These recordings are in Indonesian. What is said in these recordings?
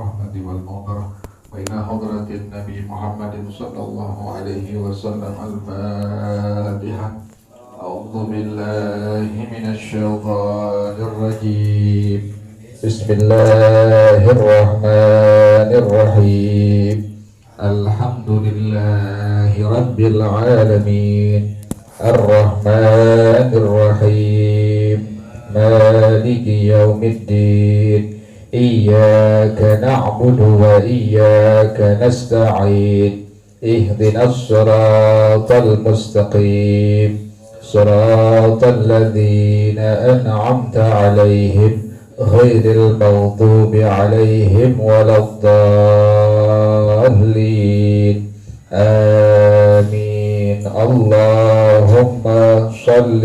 الرحمة والمغفرة وإلى حضرة النبي محمد صلى الله عليه وسلم. الفاتحة. أعوذ بالله من الشيطان الرجيم. بسم الله الرحمن الرحيم. الحمد لله رب العالمين الرحمن الرحيم مالك يوم الدين إياك نعبد وإياك نستعين اهدنا الصراط المستقيم صراط الذين أنعمت عليهم غير المغضوب عليهم ولا الضالين آمين. اللهم صل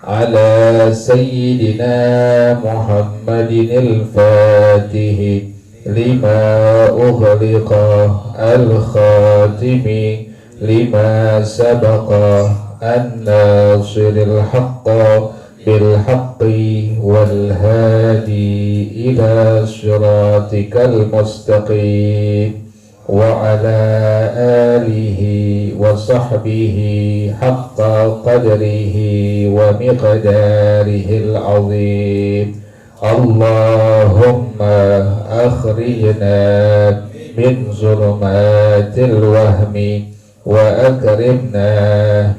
على سيدنا محمد الفاتح لما أغلق الخاتم لما سبق الناصر الحق بالحق والهادي إلى صراطك المستقيم وعلى آله وصحبه حق قدره ومقداره العظيم. اللهم أخرجنا من ظلمات الوهم وأكرمنا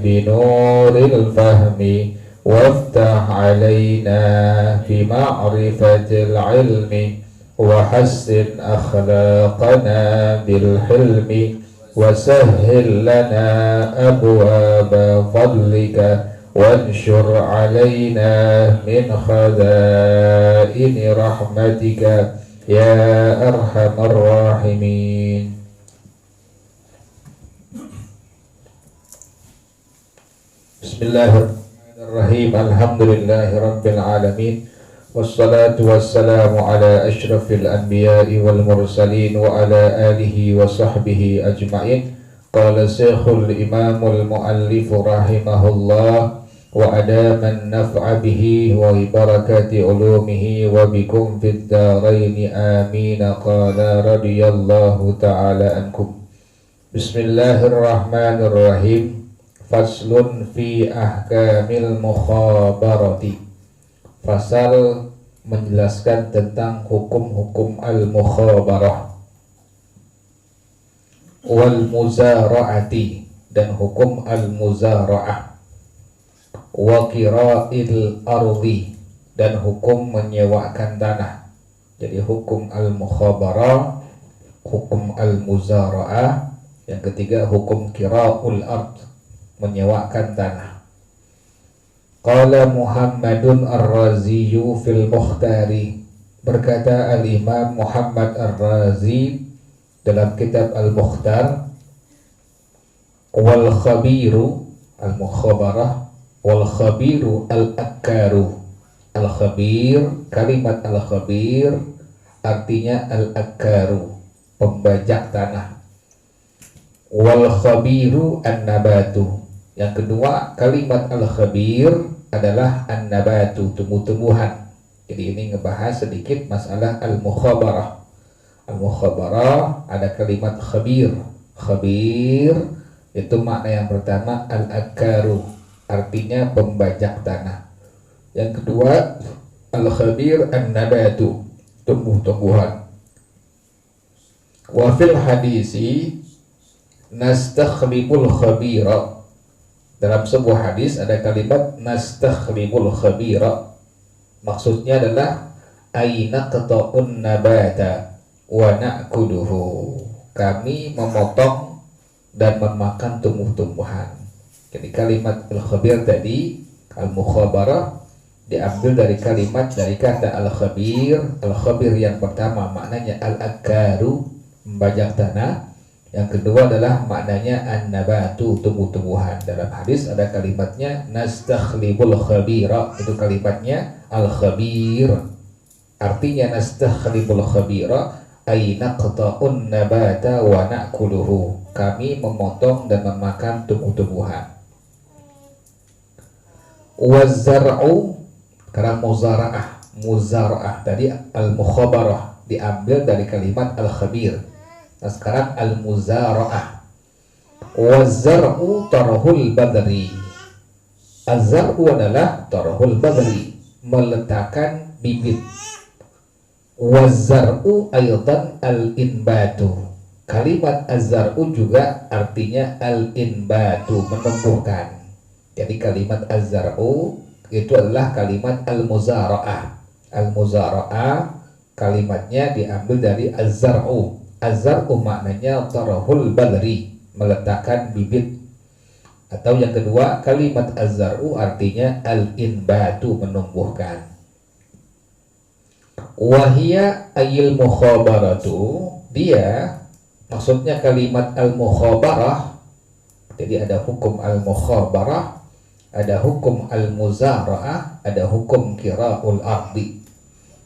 بنور الفهم وافتح علينا بمعرفة العلم وحسن أخلاقنا بالحلم وسهل لنا أبواب فضلك وانشر علينا من خزائن رحمتك يا أرحم الراحمين. Bismillahirrahmanirrahim. Alhamdulillahi rabbil alamin. Wassalatu wassalamu ala ashrafil anbiya'i wal mursalin wa ala alihi wa sahbihi ajma'in. Qala syekhul imamul muallif rahimahullah wa adaman naf'a bihi wa barakati ulumihi wa bikum fid daraini amin. Qala radiyallahu ta'ala ankum. Bismillahirrahmanirrahim. Faslun fi ahkamil mukhabarati. Fasal menjelaskan tentang hukum-hukum al-mukhabarah wal muzara'ati, dan hukum al-muzara'ah, wa kira'il ardi, dan hukum menyewakan tanah. Jadi hukum al-mukhabarah, hukum al-muzara'ah, yang ketiga hukum kira'ul ard, menyewakan tanah. Qala Muhammadun Ar-Raziyu fil Mukhtari, berkata Al-Imam Muhammad Ar-Razi dalam kitab Al-Mukhtar, wal khabiru al-mukhabarah wal khabiru al-akkaru. Al-khabir, kalimat al-khabir artinya al-akkaru, pembajak tanah. Wal khabiru an-nabatu, yang kedua kalimat al-khabir adalah an-nabatu, tumbuh-tumbuhan. Jadi ini ngebahas sedikit masalah al-mukhabarah. Al-mukhabarah ada kalimat khabir. Khabir itu makna yang pertama al-akkaru, artinya pembajak tanah. Yang kedua al-khabir an-nabatu, tumbuh-tumbuhan. Wa fil hadisi nastakhlibul khabira, dalam sebuah hadis ada kalimat nastakhlibul khabira, maksudnya adalah aina qata'un nabata wa na'kuduhu, kami memotong dan memakan tumbuh-tumbuhan. Jadi kalimat al-khabir tadi, al-mukhabarah, diambil dari kalimat dari kata al-khabir. Al-khabir yang pertama maknanya al-akkaru, membajak tanah. Yang kedua adalah maknanya an-nabatu, tumbuh-tumbuhan. Dalam hadis ada kalimatnya nastakhlibul khabira, itu kalimatnya al-khabir. Artinya nastakhlibul khabira ay naqta'un nabata wa na'kuluhu, kami memotong dan memakan tumbuh-tumbuhan. Wazar'u, karena muzara'ah tadi al-mukhabarah, diambil dari kalimat al-khabir. Nah sekarang al-muzara'ah. Wazar'u tarhul badri. Az-zar'u adalah tarhul badri, meletakkan bibit. Wazar'u aydan al-inbatu. Kalimat az-zar'u juga artinya al-inbatu, menumbuhkan. Jadi kalimat az-zar'u itu adalah kalimat al-muzara'ah. Al-muzara'ah kalimatnya diambil dari az-zar'u. Az-zar'u maknanya tarhul badri, meletakkan bibit. Atau yang kedua, kalimat az-zar'u artinya al-inbatu, menumbuhkan. Wahia ayil mukhabaratu, dia maksudnya kalimat al-mukhabarah. Jadi ada hukum al-mukhabarah, ada hukum al-muzara'ah, ada hukum kira'ul ardi.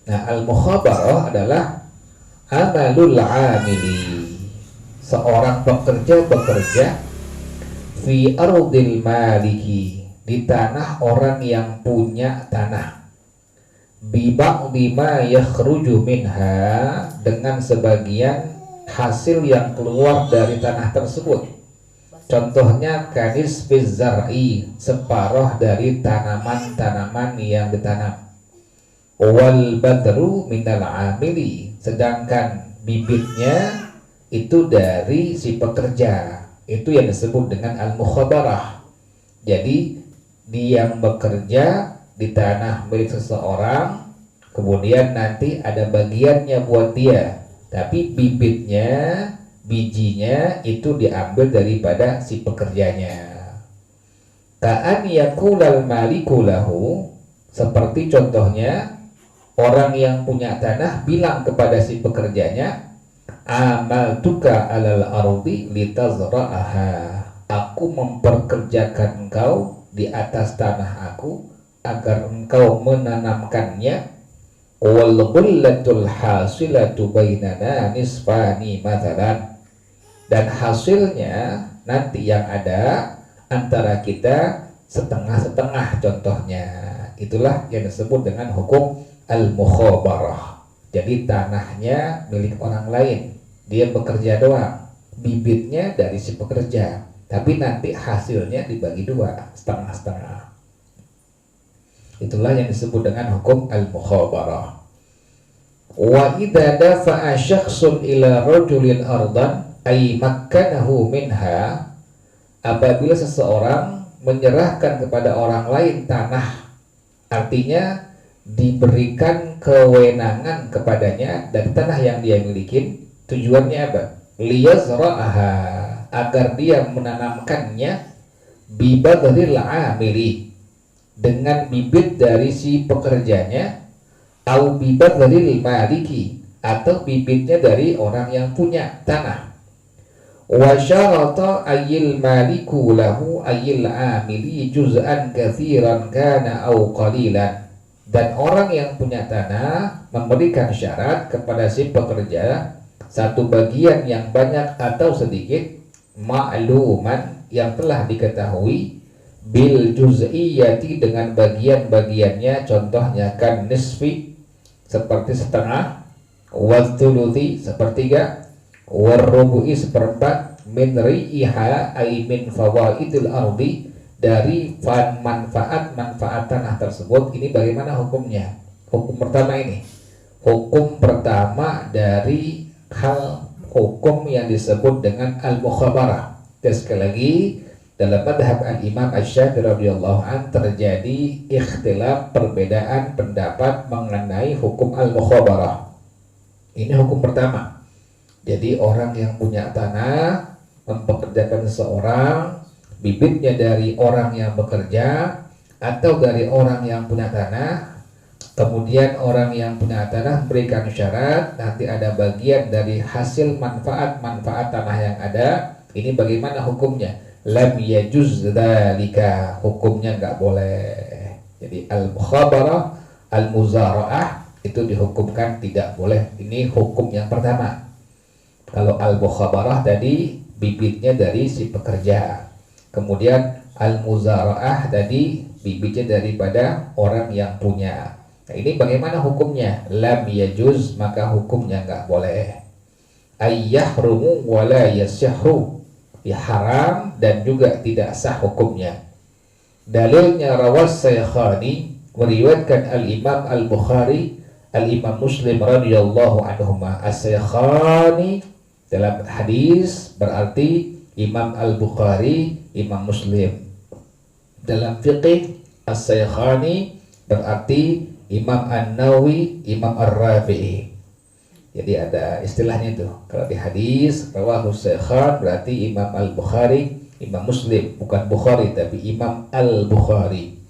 Nah, al-mukhabarah adalah amalul amili, seorang pekerja bekerja fi ardil maliki, di tanah orang yang punya tanah, bi ba'di ma yakhruju minha, dengan sebagian hasil yang keluar dari tanah tersebut. Contohnya kanis bizar'i, separuh dari tanaman-tanaman yang ditanam. Wal badru minal amili, sedangkan bibitnya itu dari si pekerja. Itu yang disebut dengan al-mukhabarah. Jadi dia yang bekerja di tanah milik seseorang, kemudian nanti ada bagiannya buat dia, tapi bibitnya, bijinya itu diambil daripada si pekerjanya. Ka'an yakulal maliku lahu, seperti contohnya orang yang punya tanah bilang kepada si pekerjanya, amaltuka alal ardi litazra'aha, aku memperkerjakan engkau di atas tanah aku agar engkau menanamkannya. Wal ghullatul hasilatu bainana nisfani mathalan, dan hasilnya nanti yang ada antara kita setengah-setengah contohnya. Itulah yang disebut dengan hukum al-mukhabarah. Jadi tanahnya milik orang lain, dia bekerja doang, bibitnya dari si pekerja, tapi nanti hasilnya dibagi dua, setengah-setengah. Itulah yang disebut dengan hukum al-mukhabarah. Wa idza dafa'a syakhsun ila rajulin ardan ay makkanahu minha, apabila seseorang menyerahkan kepada orang lain tanah, artinya diberikan kewenangan kepadanya dari tanah yang dia miliki. Tujuannya apa? Liyazra'aha, agar dia menanamkannya, bibadril amili, dengan bibit dari si pekerjanya, au bibadril maliki, atau bibitnya dari orang yang punya tanah. Wa syarata ayil maliku lahu ayil amili juz'an katsiran kana au qalilan, dan orang yang punya tanah memberikan syarat kepada si pekerja satu bagian yang banyak atau sedikit, ma'luman, yang telah diketahui, bil juz'iyati, dengan bagian-bagiannya, contohnya kan nisfi, seperti setengah, wathuluthi, sepertiga, warrubu'i, seperempat, min ri'iha ay min fawaidil ardi, dari manfaat tanah tersebut. Ini bagaimana hukumnya? Hukum pertama ini, hukum pertama dari hal hukum yang disebut dengan al-mukhabarah. Dan sekali lagi, dalam madhab al-imam Asy-Syafi'i radhiyallahu an terjadi ikhtilaf, perbedaan pendapat mengenai hukum al-mukhabarah. Ini hukum pertama. Jadi orang yang punya tanah mempekerjakan seseorang, bibitnya dari orang yang bekerja atau dari orang yang punya tanah, kemudian orang yang punya tanah berikan syarat nanti ada bagian dari hasil manfaat tanah yang ada. Ini bagaimana hukumnya? Lam yajuz dzalika, hukumnya nggak boleh. Jadi al-mukhabarah, al-muzara'ah itu dihukumkan tidak boleh. Ini hukum yang pertama. Kalau al-mukhabarah tadi bibitnya dari si pekerja, kemudian al-muzara'ah tadi bibitnya daripada orang yang punya. Nah, ini bagaimana hukumnya? Lam yajuz, maka hukumnya nggak boleh. Ayyahrumu wala yasihru, ya haram dan juga tidak sah hukumnya. Dalilnya rawas Syakhani, meriwayatkan Al-Imam Al-Bukhari, Al-Imam Muslim radhiyallahu anhuma. As-Syakhani dalam hadis berarti Imam Al-Bukhari, Imam Muslim. Dalam fiqih As-Syakhani berarti Imam An-Nawawi, Imam Ar-Rafi'i. Jadi ada istilahnya itu. Kalau di hadis rawahu Syakhan berarti Imam Al-Bukhari, Imam Muslim, bukan Bukhari tapi Imam Al-Bukhari.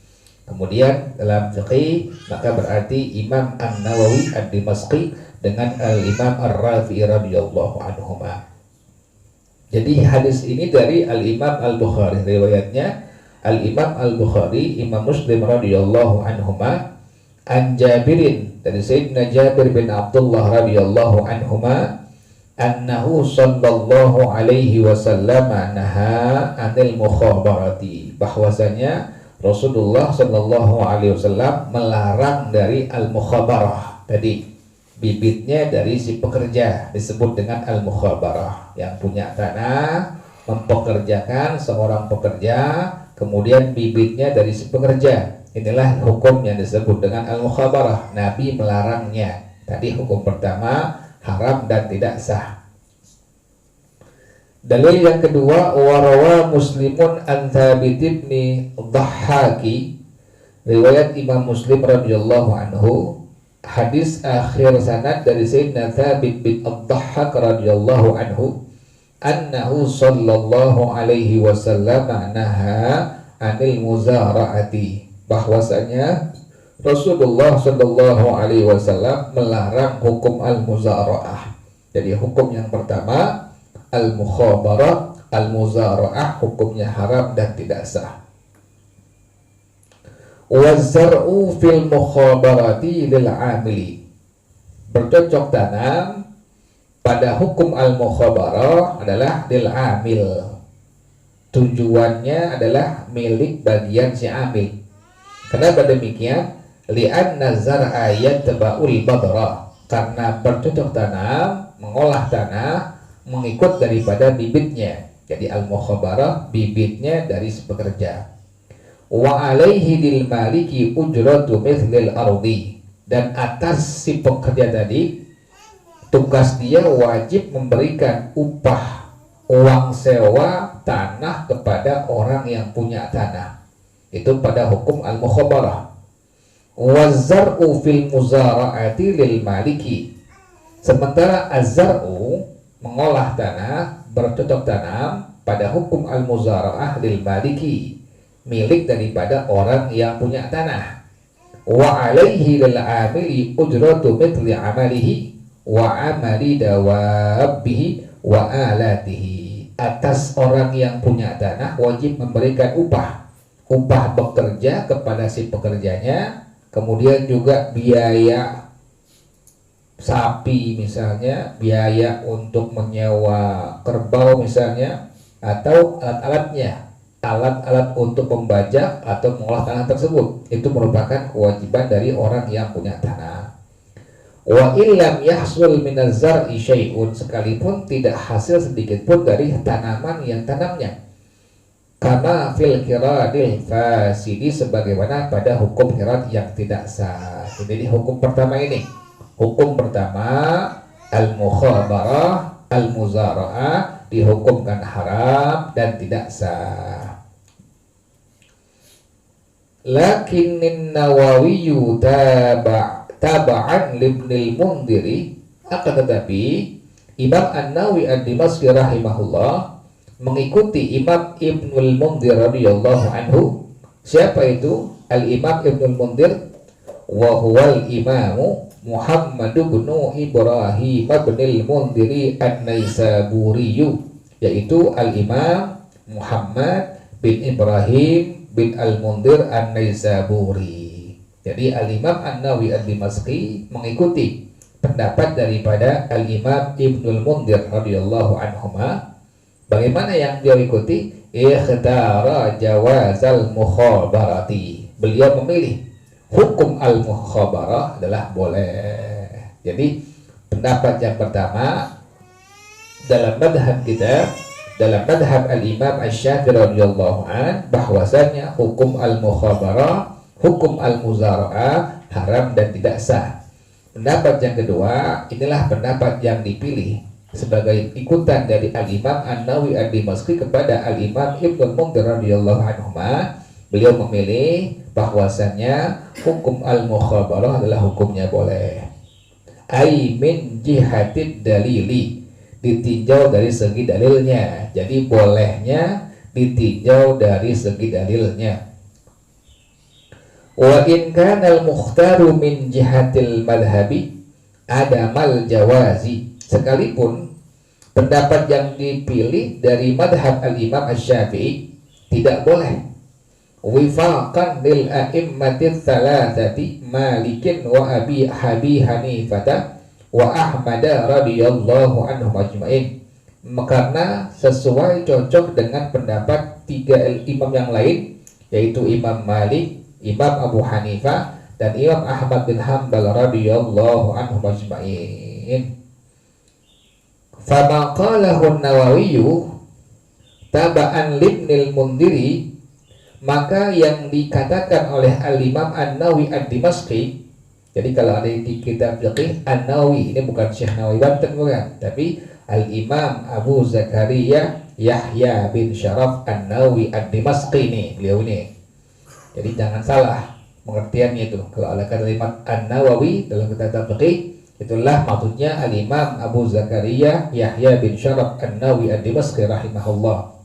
Kemudian dalam fiqih maka berarti Imam An-Nawawi Ad-Dimashqi dengan Al-Imam Ar-Rafi'i radhiyallahu anhuma. Jadi hadis ini dari Al-Imam Al-Bukhari, riwayatnya Al-Imam Al-Bukhari, Imam Muslim radhiyallahu anhuma, an Jabirin, dari Sayyidina Jabir bin Abdullah radhiyallahu anhuma, annahu sallallahu alaihi wasallam naha anil mukhabarati, bahwasanya Rasulullah sallallahu alaihi wasallam melarang dari al-mukhabarah. Tadi bibitnya dari si pekerja disebut dengan al-mukhabarah, yang punya tanah mempekerjakan seorang pekerja, kemudian bibitnya dari si pekerja. Inilah hukum yang disebut dengan al-mukhabarah. Nabi melarangnya. Tadi hukum pertama haram dan tidak sah. Dalil yang kedua, warawa Muslimun an Thabit bin Dhahhaki, riwayat Imam Muslim radhiyallahu anhu, hadis akhir sanad dari Sayyidina Thabit bin Dhahhak radhiyallahu anhu, annahu sallallahu alaihi wasallam naha anil muzara'ati, bahwasanya Rasulullah sallallahu alaihi wasallam melarang hukum al-muzara'ah. Jadi hukum yang pertama al-mukhabarah, al-muzara'ah hukumnya haram dan tidak sah. Wazar'u fil mukhabarati lil 'amili, bercocok tanam pada hukum al-mukhabarah adalah lil 'amil. Tujuannya adalah milik bagian si amil. Kenapa demikian? Li'anna zar'a yatba'ul badra, karena bercocok tanam, mengolah tanah mengikut daripada bibitnya. Jadi al-mukhabarah bibitnya dari si pekerja. Wa alaihi lil maliki ujratu mithlil ardi, dan atas si pekerja tadi tugas dia wajib memberikan upah, uang sewa tanah kepada orang yang punya tanah. Itu pada hukum al-mukhabarah. Wazar'u fil muzara'ati lil maliki, sementara az-zar'u mengolah tanah, bercocok tanam pada hukum al-muzara'ah lil maliki, milik daripada orang yang punya tanah. Wa alaihi lil amili ujratu mithli amalihi wa amali dawabbihi wa alatihi, atas orang yang punya tanah wajib memberikan upah bekerja kepada si pekerjanya, kemudian juga biaya sapi misalnya, biaya untuk menyewa kerbau misalnya, atau alat-alatnya, alat-alat untuk membajak atau mengolah tanah tersebut. Itu merupakan kewajiban dari orang yang punya tanah. Wa illam yahsul minaz zar'i syai'un, sekalipun tidak hasil sedikit pun dari tanaman yang tanamnya, karena fil qiradil fasidi, sebagaimana pada hukum qirad yang tidak sah. Jadi hukum pertama ini, hukum pertama al-mukhabarah, al-muzara'ah dihukumkan haram dan tidak sah. Lakinnin Nawawiyu taba'an libnil Mundhiri, akan tetapi Imam An-Nawawi Ad-Dimashqi rahimahullah mengikuti Imam Ibnul Mundhir radhiyallahu anhu. Siapa itu Al-Imam Ibnul Mundhir? Wa huwal imamu Muhammad bin Ibrahim bin Mundhiri An-Naisaburi, yaitu Al-Imam Muhammad bin Ibrahim bin Al-Mundhir An-Naisaburi. Jadi Al-Imam An-Nawawi Ad-Dimashqi mengikuti pendapat daripada Al-Imam Ibnul Mundhir radhiyallahu anhuma. Bagaimana yang dia ikuti? Ikhtara jawazal mukhabarati, beliau memilih hukum al-mukhabarah adalah boleh. Jadi pendapat yang pertama dalam madhab kita, dalam madhab al-Imam Asy-Syafi'i radhiyallahu an, bahwasanya hukum al-mukhabarah, hukum al-muzara'ah haram dan tidak sah. Pendapat yang kedua, inilah pendapat yang dipilih sebagai ikutan dari al-Imam An-Nawawi ad-Dimashqi kepada al-Imam Ibnu Munzir radhiyallahu anhu. Beliau memilih bahwasanya hukum al-mukhabarah adalah hukumnya boleh. Ai min jihatid dalili, ditinjau dari segi dalilnya. Jadi bolehnya ditinjau dari segi dalilnya. Wa in kana al-mukhtaru min jihatil madhabi adamal jawazi, sekalipun pendapat yang dipilih dari madhab al-Imam Asy-Syafi'i tidak boleh, wifaqan lil a'immatil thalathati Malikin wa Abi Hanifah wa Ahmad radhiyallahu anhum ajma'in, karena sesuai cocok dengan pendapat tiga imam yang lain, yaitu Imam Malik, Imam Abu Hanifah, dan Imam Ahmad bin Hanbal radhiyallahu anhum ajma'in. Fama qalahu an-Nawawi taba'an libnil Mundhiri, maka yang dikatakan oleh al-Imam An-Nawawi ad-Dimashqi. Jadi kalau ada di kitab fiqih An-Nawawi, ini bukan Syekh Nawawi Banten bukan, tapi al-Imam Abu Zakaria Yahya bin Syaraf An-Nawawi ad-Dimashqi ini, beliau ini. Jadi jangan salah pengertiannya itu. Kalau ada kalimat An-Nawawi dalam kitab fiqih, itulah maksudnya al-Imam Abu Zakaria Yahya bin Syaraf An-Nawawi ad-Dimashqi rahimahullah.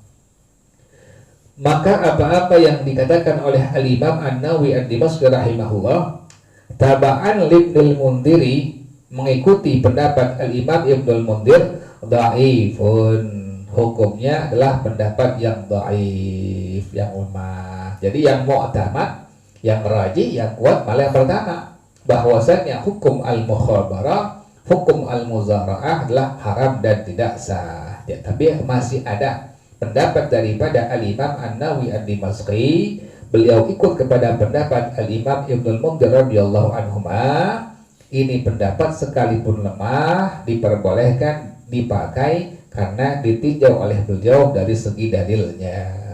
Maka apa-apa yang dikatakan oleh al-Imam An-Nawawi ad-Dimashqi rahimahullah taba'an libnil Mundhiri, mengikuti pendapat al-Imam Ibnul Mundhir, dhaifun, hukumnya adalah pendapat yang dhaif, yang lemah. Jadi yang mu'tamad, yang rajih, yang kuat malah yang pertama, bahwasanya hukum al-mukhabarah, hukum al-muzara'ah adalah haram dan tidak sah. Ya, tapi masih ada pendapat daripada al-Imam An-Nawawi ad-Dimashqi, beliau ikut kepada pendapat al-Imam Ibnul Munzir radhiyallahu anhuma. Ini pendapat sekalipun lemah diperbolehkan dipakai karena ditinjau oleh beliau dari segi dalilnya.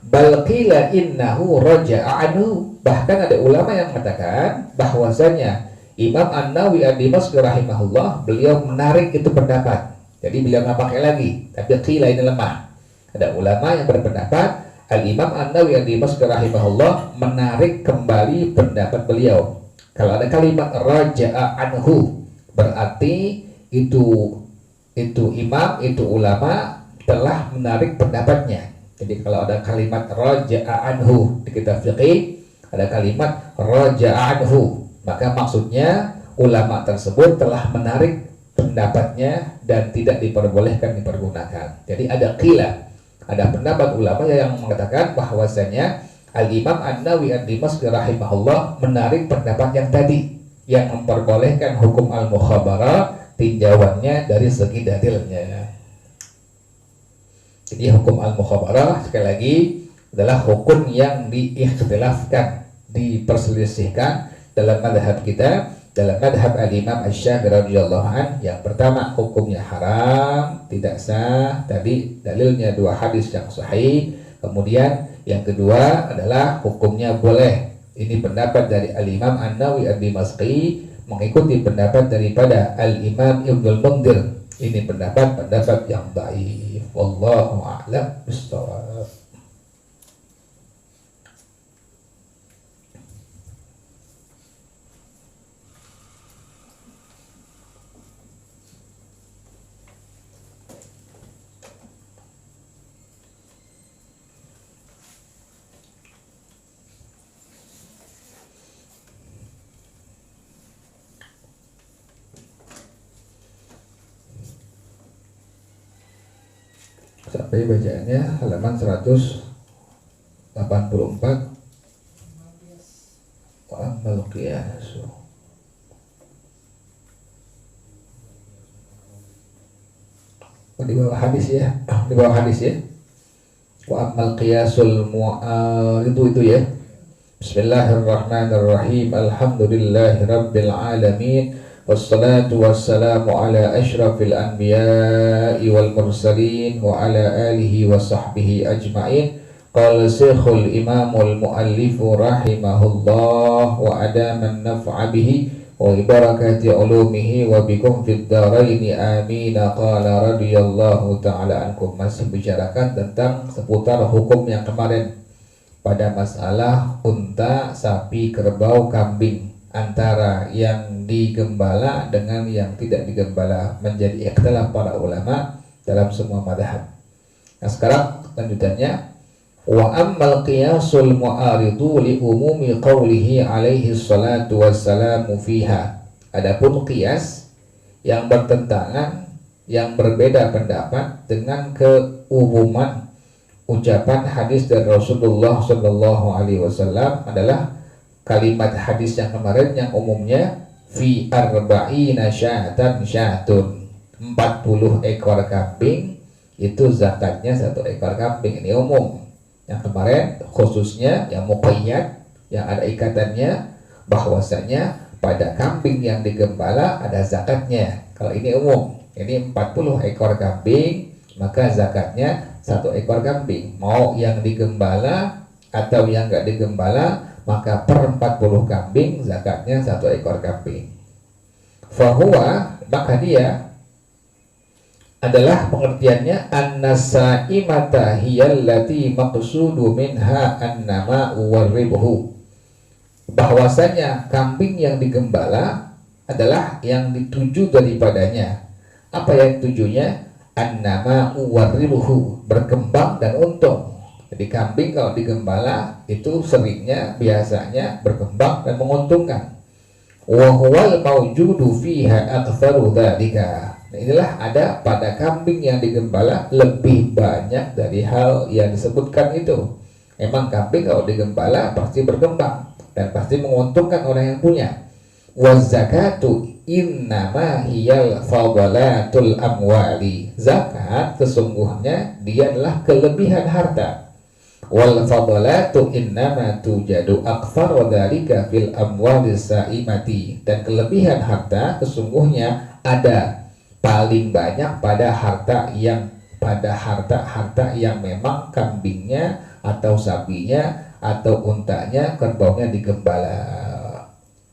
Bal qila innahu raja'a anhu, bahkan ada ulama yang mengatakan bahwasanya Imam An-Nawawi ad-Dimashqi rahimahullah, beliau menarik itu pendapat. Jadi beliau nggak pakai lagi, tapi qila ini lemah. Ada ulama yang berpendapat al-Imam An-Nawawi ad-Dimashqi rahimahullah menarik kembali pendapat beliau. Kalau ada kalimat raja'a anhu, berarti itu imam, itu ulama telah menarik pendapatnya. Jadi kalau ada kalimat raja'a anhu di kitab fiqih, ada kalimat raja'a anhu, maka maksudnya ulama tersebut telah menarik pendapatnya dan tidak diperbolehkan dipergunakan. Jadi ada qila, ada pendapat ulama yang mengatakan bahwasanya al-Imam An-Nawawi ad-Dimashqi rahimahullah menarik pendapat yang tadi, yang memperbolehkan hukum al-mukhabarah tinjauannya dari segi dalilnya. Jadi hukum al-mukhabarah sekali lagi adalah hukum yang diikhtilafkan, diperselisihkan dalam madhab kita, dalam madhab al-Imam Asy-Syafi'i radhiyallahu an. Yang pertama hukumnya haram, tidak sah, tadi dalilnya dua hadis yang sahih. Kemudian yang kedua adalah hukumnya boleh. Ini pendapat dari al-Imam An-Nawawi ad-Dimashqi mengikuti pendapat daripada al-Imam Ibnul Munzir. Ini pendapat yang dhaif. Wallahu a'lam bishawab. Sampai bacaannya halaman 184. Wa ammal qiyasu, di bawah hadis ya, di bawah hadis ya. Wa ammal qiyasul itu ya. Bismillahirrahmanirrahim. Alhamdulillahirabbil alamin. Wassalatu wassalamu ala asyrafil anbiya'i wal mursalin wa ala alihi wa sahbihi ajma'in. Qala Syekhul Imamul Muallifu rahimahullah wa adaman naf'a bihi wa barakati ulumihi wa bikum fid dharaini amin. Qala radhiyallahu ta'ala ankum. Masih bicarakan tentang seputar hukum yang kemarin pada masalah unta, sapi, kerbau, kambing, antara yang digembala dengan yang tidak digembala, menjadi ikhtilaf para ulama dalam semua madhab. Nah sekarang lanjutannya, wa ammal qiyasul mu'aridu li umumi qawlihi alaihi salatu wassalamu fiha. Adapun qiyas yang bertentangan, yang berbeda pendapat dengan keumuman ucapan hadis dari Rasulullah Shallallahu Alaihi Wasallam adalah kalimat hadis yang kemarin yang umumnya fi arba'ina syatan syatun, 40 ekor kambing itu zakatnya 1 ekor kambing. Ini umum. Yang kemarin khususnya yang muqayyad, yang ada ikatannya bahwasanya pada kambing yang digembala ada zakatnya. Kalau ini umum, ini 40 ekor kambing maka zakatnya 1 ekor kambing. Mau yang digembala atau yang enggak digembala, maka per 40 kambing zakatnya 1 ekor kambing. Fahuwa, maka dia adalah pengertiannya an-nasaimata hiyallati maqsudu minha annama warribuhu. Bahwasanya kambing yang digembala adalah yang dituju daripadanya. Apa yang tujunya? Annama uwarribuhu, berkembang dan untung. Jadi kambing kalau digembala itu seringnya biasanya berkembang dan menguntungkan. Wa huwal maujudu fiha aktsaru dzalika. Nah, inilah ada pada kambing yang digembala lebih banyak dari hal yang disebutkan itu. Memang kambing kalau digembala pasti berkembang dan pasti menguntungkan orang yang punya. Wa zakatu innama hiyal fadalatul amwali. Zakat sesungguhnya dia adalah kelebihan harta. Wal fadalatu innama tujadu akthar dzalika fil amwali saimati. Dan kelebihan harta sesungguhnya ada paling banyak pada harta yang memang kambingnya atau sapinya atau untanya, kerbaunya digembala.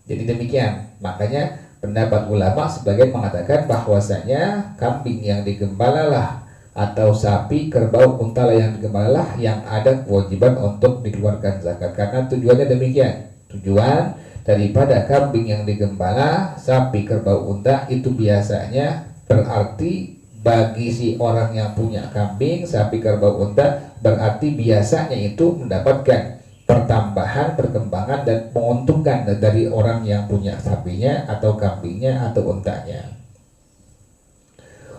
Jadi demikian. Makanya pendapat ulama sebagian mengatakan bahwasanya kambing yang digembalalah atau sapi, kerbau, unta yang digembalalah yang ada kewajiban untuk dikeluarkan zakat. Karena tujuannya demikian. Tujuan daripada kambing yang digembala, sapi, kerbau, unta itu biasanya berarti bagi si orang yang punya kambing, sapi, kerbau, unta, berarti biasanya itu mendapatkan pertambahan, perkembangan dan menguntungkan dari orang yang punya sapinya atau kambingnya atau untanya.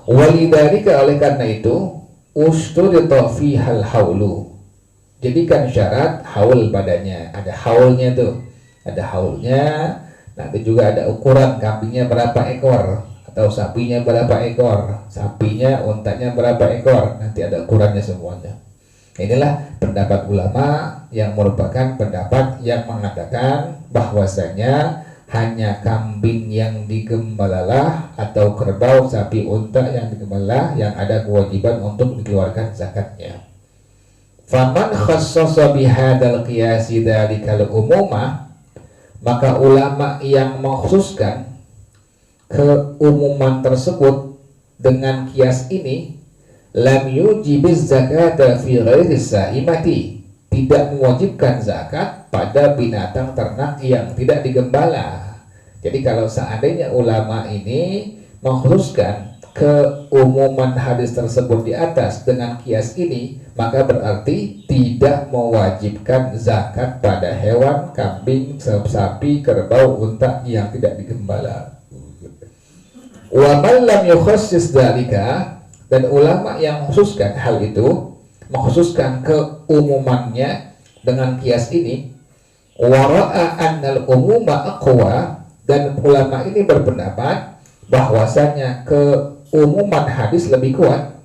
Walidzalika, oleh karena itu usturita fihal haulu. Jadikan syarat haul padanya. Ada haulnya tuh. Ada haulnya. Nanti juga ada ukuran kambingnya berapa ekor atau sapinya berapa ekor, sapinya, untanya berapa ekor. Nanti ada ukurannya semuanya. Inilah pendapat ulama yang merupakan pendapat yang mengatakan bahwasanya hanya kambing yang digembalalah atau kerbau, sapi, unta yang digembalalah yang ada kewajiban untuk dikeluarkan zakatnya. Faman khassasa bihadzal qiyasi dzalikal umumah, maka ulama yang mengkhususkan keumuman tersebut dengan kias ini, lam yujibiz zakata fi ghairi saimati, tidak mewajibkan zakat pada binatang ternak yang tidak digembala. Jadi kalau seandainya ulama ini mengkhususkan keumuman hadis tersebut di atas dengan kias ini, maka berarti tidak mewajibkan zakat pada hewan, kambing, sapi, kerbau, unta yang tidak digembala. Wa man lam yukhassis dzalika, dan ulama yang mengkhususkan hal itu, mengkhususkan keumumannya dengan kias ini, wara'a annal umuma aqwa, dan ulama ini berpendapat bahwasanya keumuman hadis lebih kuat,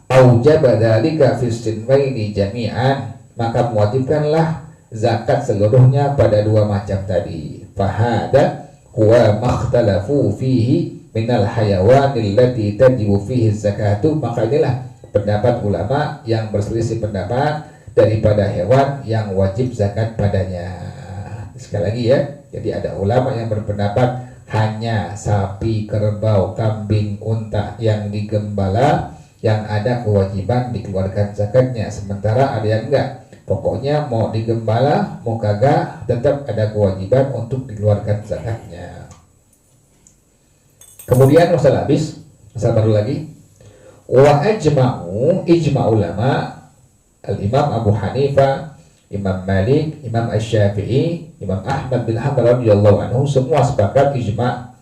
aujaba dzalika fi sinwaini jami'an, maka mewajibkanlah zakat seluruhnya pada dua macam tadi. Fahada huwa makhtalafu fihi minal hayawanil lati tajibu fihi zakatu. Maka inilah pendapat ulama yang berselisih pendapat daripada hewan yang wajib zakat padanya. Sekali lagi ya, jadi ada ulama yang berpendapat hanya sapi, kerbau, kambing, unta yang digembala yang ada kewajiban dikeluarkan zakatnya, sementara ada yang enggak. Pokoknya mau digembala mau kagak tetap ada kewajiban untuk dikeluarkan zakatnya. Kemudian masalah habis, masalah baru lagi. Wa ajma'u, ijma' ulama, al-Imam Abu Hanifah, Imam Malik, Imam Asy-Syafi'i, Imam Ahmad bin Hanbal radhiyallahu anhu, semua sepakat ijma'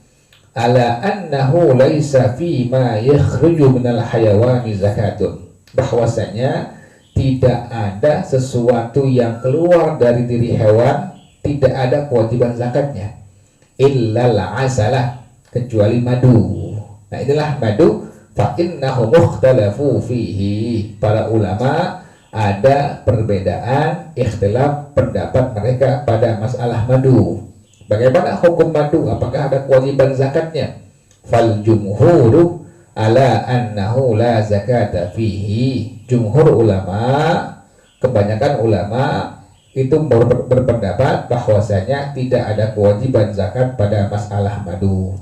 ala annahu laisa fi ma yakhruju minal hayawani zakatun, bahwasanya tidak ada sesuatu yang keluar dari diri hewan tidak ada kewajiban zakatnya, illal asalah, kecuali madu. Nah inilah madu, fa innahu mukhtalafu fihi, para ulama ada perbedaan ikhtilaf pendapat mereka pada masalah madu. Bagaimana hukum madu? Apakah ada kewajiban zakatnya? Fal jumhuru ala annahu la zakata fihi. Jumhur ulama, kebanyakan ulama itu berpendapat bahwasanya tidak ada kewajiban zakat pada masalah madu.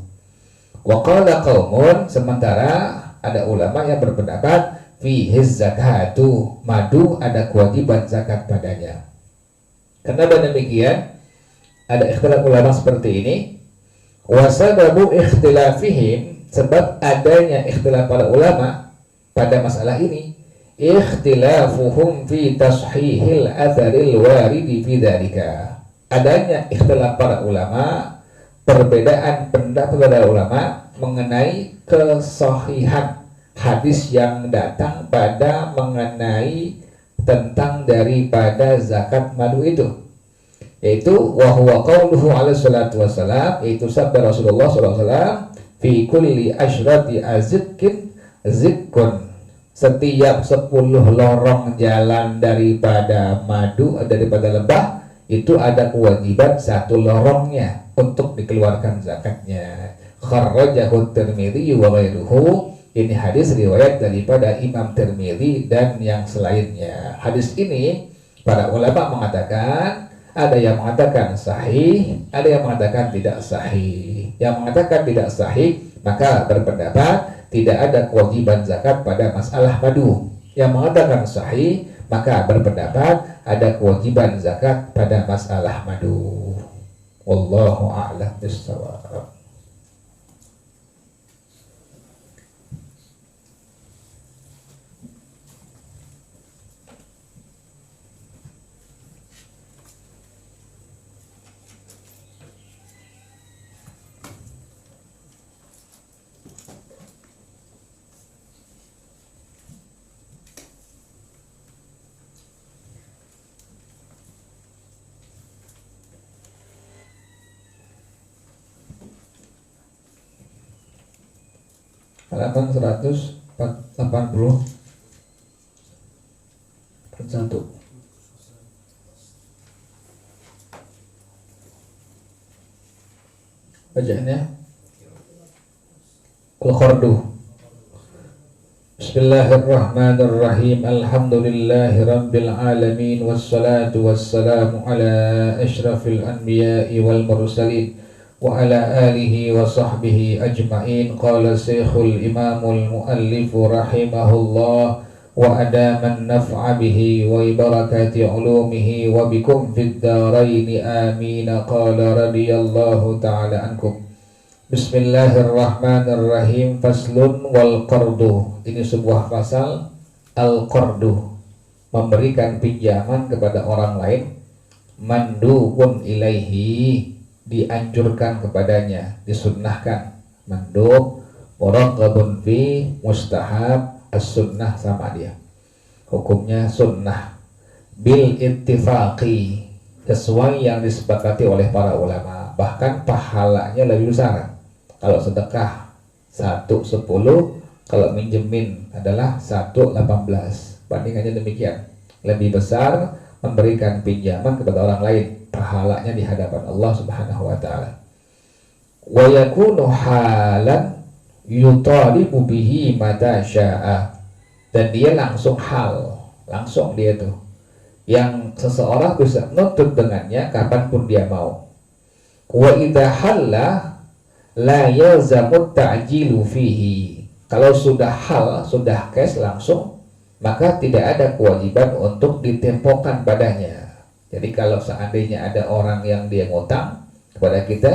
Wa qala qaumun, sementara ada ulama yang berpendapat fihi zakatu, madu ada kewajiban zakat padanya. Kenapa demikian? Ada ikhtilaf ulama seperti ini. Wasababu ikhtilafihim, sebab adanya ikhtilaf para ulama pada masalah ini, ikhtilafuhum fi tashihil atharil waridi fi dzalika. Adanya ikhtilaf para ulama, perbedaan pendapat para ulama mengenai kesahihan hadis yang datang pada mengenai tentang daripada zakat madu itu, yaitu wa huwa qauluhu alaihi salatu wassalam, yaitu sabda Rasulullah sallallahu alaihi wasallam, fi kulli asyrati azkin zikun, setiap 10 lorong jalan daripada madu, daripada lebah itu ada kewajiban 1 lorongnya untuk dikeluarkan zakatnya. Kharrajahu Tirmidzi wa ghairuhu. Ini hadis riwayat daripada Imam Tirmidzi dan yang selainnya. Hadis ini para ulama mengatakan, ada yang mengatakan sahih, ada yang mengatakan tidak sahih. Yang mengatakan tidak sahih maka berpendapat tidak ada kewajiban zakat pada masalah madu. Yang mengatakan sahih maka berpendapat ada kewajiban zakat pada masalah madu. Wallahu a'lam bishawab. Halaman 181. Bacaannya Al-Qardu. Bismillahirrahmanirrahim. Alhamdulillahi rabbil alamin, wassalatu wassalamu ala asyrafil anbiya'i wal mursalin wa ala alihi wa sahbihi ajma'in. Qala Syekhul Imamul Muallif rahimahullah wa adaman naf'a bihi wa barakati ulumihi wa bikum fid daraini amin. Qala radiyallahu ta'ala ankum. Bismillahirrahmanirrahim. Faslun wal qardu. Ini sebuah pasal. Al-qardu, memberikan pinjaman kepada orang lain. Mandubun ilaihi, dianjurkan kepadanya, disunnahkan. Mandub, muraqabun fi, mustahab, as-sunnah sama dia. Hukumnya sunnah. Bil ittifaqi, sesuai yang disepakati oleh para ulama. Bahkan pahalanya lebih besar. Kalau sedekah 1/10, kalau minjemin adalah 1/18. Bandingannya demikian. Lebih besar memberikan pinjaman kepada orang lain, pahalanya di hadapan Allah Subhanahu wa taala. Wa yakunu halan yutalibu bihi mata syaa, dan dia langsung dia tuh yang seseorang bisa menuntut dengannya kapanpun dia mau. Wa idza halla la yalzamu ta'jilu fihi, kalau sudah sudah cash langsung, maka tidak ada kewajiban untuk ditempokan padanya. Jadi kalau seandainya ada orang yang dia ngutang kepada kita,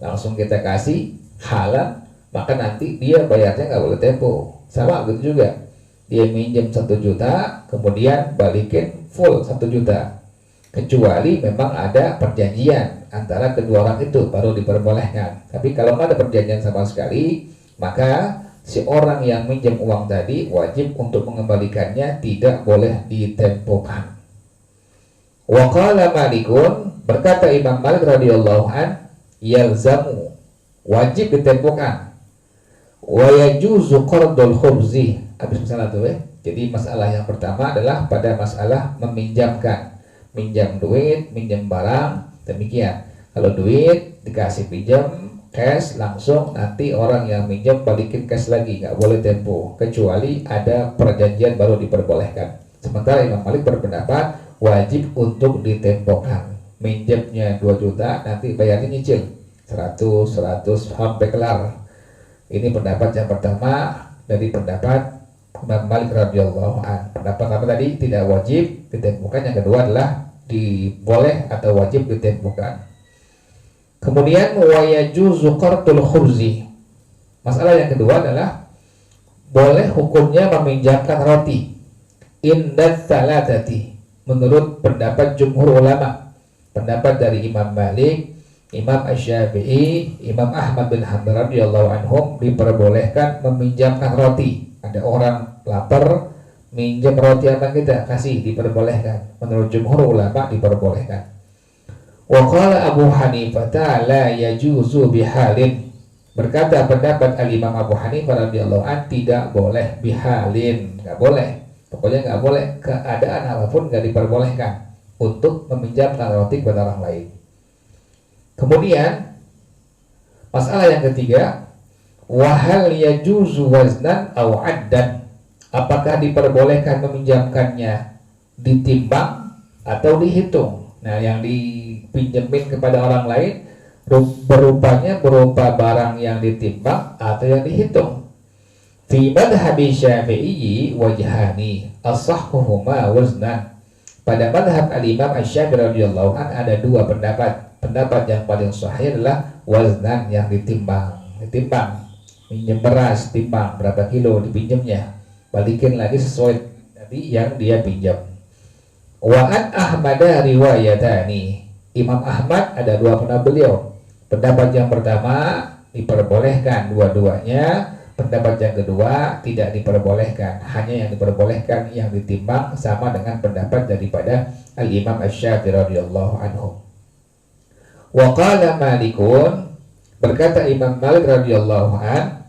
langsung kita kasih halan, maka nanti dia bayarnya nggak boleh tempo. Sama gitu juga, dia minjem 1 juta, kemudian balikin full 1 juta, kecuali memang ada perjanjian antara kedua orang itu, baru diperbolehkan. Tapi kalau nggak ada perjanjian sama sekali, maka si orang yang minjem uang tadi wajib untuk mengembalikannya, tidak boleh ditempokan. Wa qala Malikun, berkata Imam Malik radhiyallahu an, yalzamu, wajib ditempokan. Wa yajuzu qardul khubzi, habis masalah tuh Jadi masalah yang pertama adalah pada masalah meminjamkan, minjam duit, minjam barang, demikian. Kalau duit dikasih pinjam cash langsung, nanti orang yang minjam balikin cash lagi, nggak boleh tempo, kecuali ada perjanjian baru diperbolehkan. Sementara Imam Malik berpendapat wajib untuk ditempokan. Minjamnya 2 juta, nanti bayarnya nyicil 100 sampai kelar. Ini pendapat yang pertama dari pendapat Imam Malik radhiyallahu an. Pendapat apa tadi? Tidak wajib ditempokan. Yang kedua adalah diboleh atau wajib ditempokan. Kemudian wa yajuzu qardul khubzi. Masalah yang kedua adalah boleh hukumnya meminjamkan roti. Indat salatati, menurut pendapat jumhur ulama, pendapat dari Imam Malik, Imam Asy-Syafi'i, Imam Ahmad bin Hanbal radhiyallahu anhum, diperbolehkan meminjamkan roti. Ada orang lapar, minjam roti apa kita kasih, diperbolehkan. Menurut jumhur ulama diperbolehkan. Wa qala Abu Hanifah la yajuzu bihalin, berkata pendapat al-Imam Abu Hanifah radhiyallahu an, tidak boleh bihalin, nggak boleh, pokoknya nggak boleh, keadaan apapun nggak diperbolehkan untuk meminjamkan roti kepada orang lain. Kemudian masalah yang ketiga, wahal yajuzu waznan aw addan, apakah diperbolehkan meminjamkannya ditimbang atau dihitung. Nah, yang dipinjemin kepada orang lain berupa barang yang ditimbang atau yang dihitung. Fi madhhabi Syafi'i wajhani as-sahhuhuma waznan. Pada madhab al-Imam Asy-Syafi'i radhiyallahu an ada 2 pendapat. Pendapat yang paling sahih adalah waznan, yang ditimbang. Minjem beras, timbang berapa kilo dipinjamnya, balikin lagi sesuai tadi yang dia pinjam. Wa an Ahmad riwayatani, Imam Ahmad ada 2 pendapat beliau. Pendapat yang pertama diperbolehkan dua-duanya, pendapat yang kedua tidak diperbolehkan, hanya yang diperbolehkan yang ditimbang, sama dengan pendapat daripada al-Imam Asy-Syafi'i radhiyallahu anhu. Wa qala Malikun, berkata Imam Malik radhiyallahu an,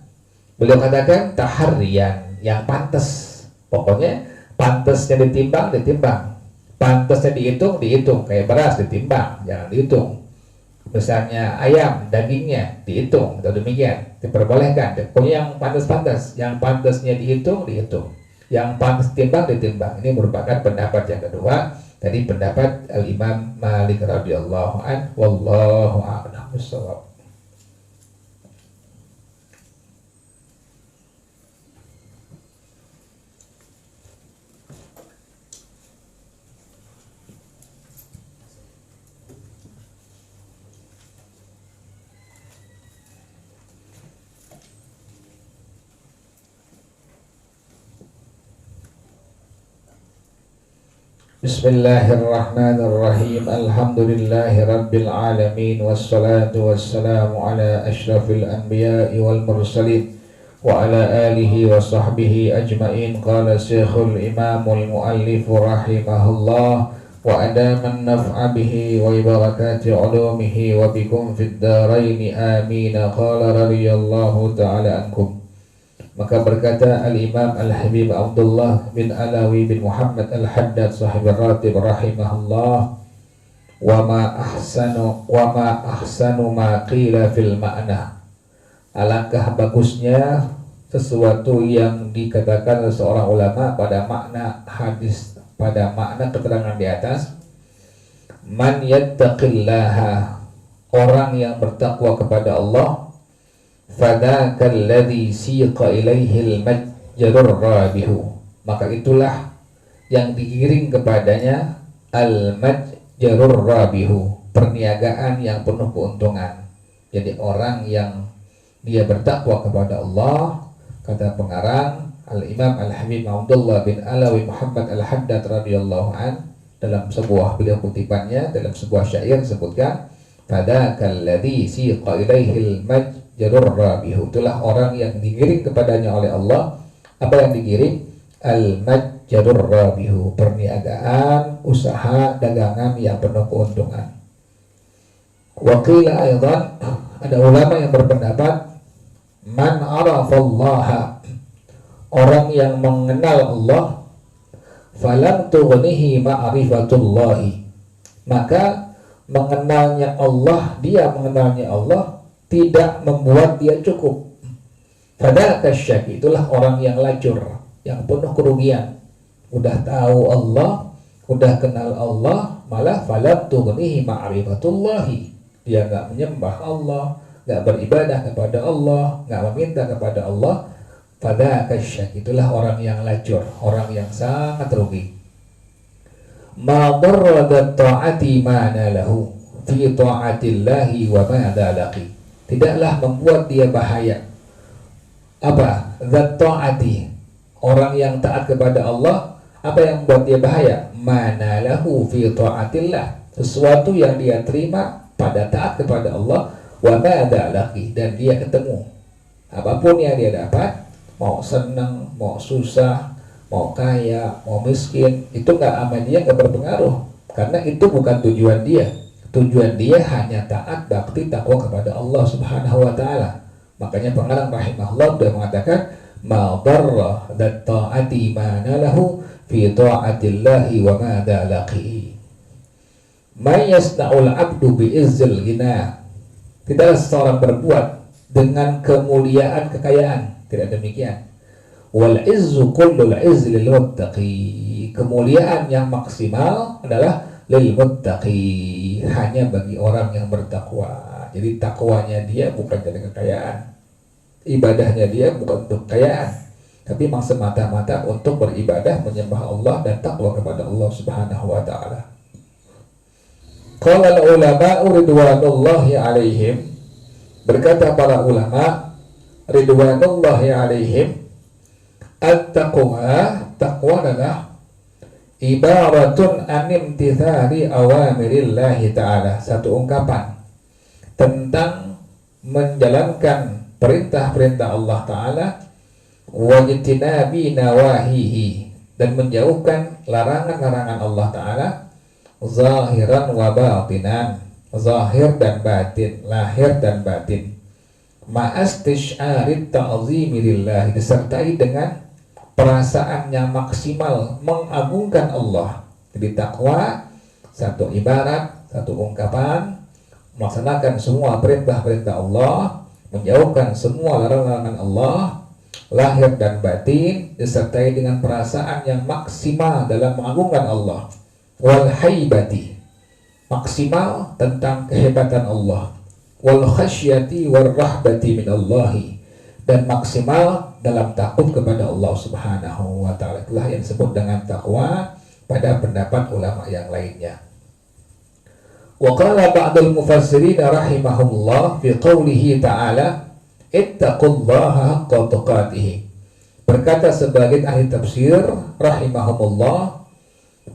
beliau katakan taharriyan, yang pantas. Pokoknya pantasnya ditimbang, pantasnya dihitung, kayak beras ditimbang, jangan dihitung. Misalnya ayam, dagingnya dihitung, atau demikian, diperbolehkan. Pokoknya yang pantas-pantas, yang pantasnya dihitung, yang pantas ditimbang. Ini merupakan pendapat yang kedua dari pendapat al-Imam Malik radhiyallahu an, wallahu a'lam bishawab. Bismillahirrahmanirrahim. Alhamdulillahi rabbil alamin, wassalatu wassalamu ala asyrafil anbiya'i wal mursalin wa ala alihi wa sahbihi ajma'in. Qala Syekhul Imamul Muallif rahimahullah wa adaman naf'a bihi wa barakati ulumihi wa bikum fid daraini amin. Qala radhiyallahu ta'ala ankum. Maka berkata Al-Imam Al-Habib Abdullah bin Alawi bin Muhammad Al-Haddad sahib Ratib rahimahullah, wa ma ahsanu ma qila fil ma'na. Alangkah bagusnya sesuatu yang dikatakan oleh seorang ulama pada makna hadis, pada makna keterangan di atas. Man yattaqillaha, orang yang bertakwa kepada Allah, fadzakal ladzi siqa ilaihil majrur rabihu, maka itulah yang digiring kepadanya al-majrur rabihu, perniagaan yang penuh keuntungan. Jadi orang yang dia bertakwa kepada Allah, kata pengarang Al-Imam Al-Habib Abdullah bin Alawi Muhammad Al-Haddad radhiyallahu an, dalam sebuah beliau kutipannya dalam sebuah syair sebutkan, fadzakal ladzi siqa ilaihil majrur rabihu, itulah orang yang digiring kepadanya oleh Allah. Apa yang digiring? Al-majrur rabihu, perniagaan, usaha, dagangan yang penuh keuntungan. Wa qila aidan, ada ulama yang berpendapat, man arafallaha, orang yang mengenal Allah, falam tughnihi ma'rifatullahi, maka mengenalnya Allah, dia mengenalnya Allah tidak membuat dia cukup. Fadzaka syaki, itulah orang yang lacur, yang penuh kerugian. Udah tahu Allah, udah kenal Allah, malah falam tughnihi ma'rifatullahi, dia nggak menyembah Allah, nggak beribadah kepada Allah, nggak meminta kepada Allah. Fadzaka syaki, itulah orang yang lacur, orang yang sangat rugi. Ma darra ta'ati ma nalahu fi ta'atillahi wa ma dalaqi, tidaklah membuat dia bahaya. Apa? Zat ta'ati, orang yang taat kepada Allah, apa yang membuat dia bahaya? Ma nalahu fi ta'atillah, sesuatu yang dia terima pada taat kepada Allah, wa ma dalaqi, dan dia ketemu apapun yang dia dapat, mau senang, mau susah, mau kaya, mau miskin, itu nggak sama dia, nggak berpengaruh, karena itu bukan tujuan dia. Tujuan dia hanya taat, bakti, takwa kepada Allah Subhanahu wa taala. Makanya pengarang rahimahullah sudah mengatakan, ma darra ta'ati ma nalahu fi ta'atillahi wa ma dalaqi. May yasna'ul abdu bi izzil ghina, tidaklah seorang berbuat dengan kemuliaan kekayaan, tidak demikian. Wal izzu kullul izzi lil muttaqi, kemuliaan yang maksimal adalah lil muttaqi, hanya bagi orang yang bertakwa. Jadi takwanya dia bukan dari kekayaan, ibadahnya dia bukan untuk kekayaan, tapi memang semata-mata untuk beribadah, menyembah Allah dan takwa kepada Allah Subhanahu wa taala. Qala ulama ridwanullahi alaihim, berkata para ulama ridwanullahi alaihim, at-taqwa, taqwa adalah ibaratun an imtithali awamirillahi ta'ala, satu ungkapan tentang menjalankan perintah-perintah Allah Ta'ala, wajtinabi nawahihi, dan menjauhkan larangan-larangan Allah Ta'ala, zahiran wa batinan, zahir dan batin, lahir dan batin, ma'astish'arit ta'zimi lillahi, disertai dengan perasaan yang maksimal mengagungkan Allah. Jadi takwa satu ibarat, satu ungkapan, melaksanakan semua perintah-perintah Allah, menjauhkan semua larangan Allah, lahir dan batin, disertai dengan perasaan yang maksimal dalam mengagungkan Allah. Wal haibati, maksimal tentang kehebatan Allah. Wal khasyati wal rahbati minallahi, dan maksimal dalam takut kepada Allah Subhanahu wa taala. Itulah yang disebut dengan takwa pada pendapat ulama yang lainnya. Wa qala ba'dul mufassirin rahimahumullah fi qoulihi ta'ala ittaqullaha haqqa tuqatih. Berkata sebagian ahli tafsir rahimahumullah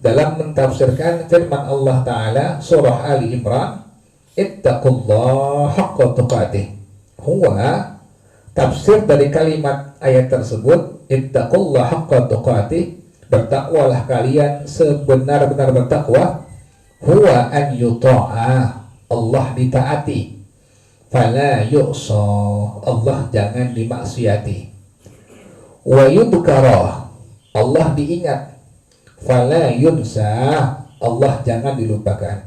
dalam mentafsirkan firman Allah Ta'ala surah Ali Imran, ittaqullaha haqqa tuqatih. Huwa, tafsir dari kalimat ayat tersebut, ittaqullaha haqqa tuqatih, bertakwalah kalian sebenar-benar bertakwa, huwa an yuta'a, Allah ditaati, fala yu'sa, Allah jangan dimaksiati. wa yudhkara, Allah diingat, fala yunsa, Allah jangan dilupakan,